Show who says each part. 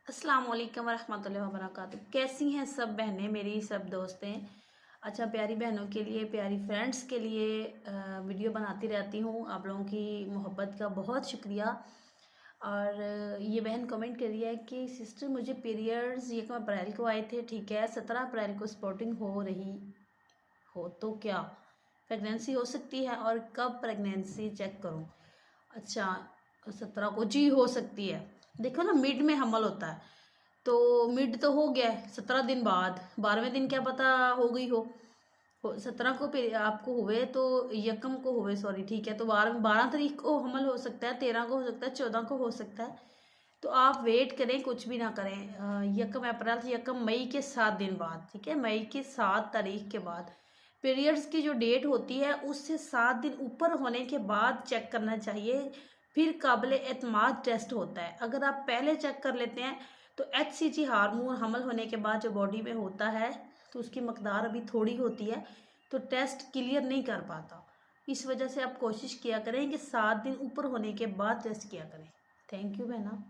Speaker 1: अस्सलाम वालेकुम रहमतुल्लाहि व बरकातुहू। कैसी हैं सब बहनें, मेरी सब दोस्तें। अच्छा, प्यारी बहनों के लिए, प्यारी फ्रेंड्स के लिए वीडियो बनाती रहती हूँ। आप लोगों की मोहब्बत का बहुत शुक्रिया। और ये बहन कमेंट कर रही है कि सिस्टर मुझे पीरियड्स 1 अप्रैल को आए थे, ठीक है, 17 अप्रैल को स्पॉटिंग हो रही हो तो क्या प्रेगनेंसी हो सकती है, और कब प्रेगनेंसी चेक करूँ? अच्छा, 17 को जी हो सकती है। देखो ना, मिड में हमल होता है, तो मिड तो हो गया है, 17 दिन बाद 12वें दिन क्या पता हो गई हो। 17 को आपको हुए तो यकम को हुए, सॉरी, ठीक है, तो 12 तारीख को हमल हो सकता है, 13 को हो सकता है, 14 को हो सकता है। तो आप वेट करें, कुछ भी ना करें। यकम अप्रैल से यकम मई के 7 दिन बाद, ठीक है, मई की 7 तारीख के बाद पीरियड्स की जो डेट होती है उससे 7 दिन ऊपर होने के बाद चेक करना चाहिए। फिर काबिल एतमाद टेस्ट होता है। अगर आप पहले चेक कर लेते हैं तो HCG हार्मोन हमल होने के बाद जो बॉडी में होता है तो उसकी मकदार अभी थोड़ी होती है, तो टेस्ट क्लियर नहीं कर पाता। इस वजह से आप कोशिश किया करें कि 7 दिन ऊपर होने के बाद टेस्ट किया करें। थैंक यू बहना।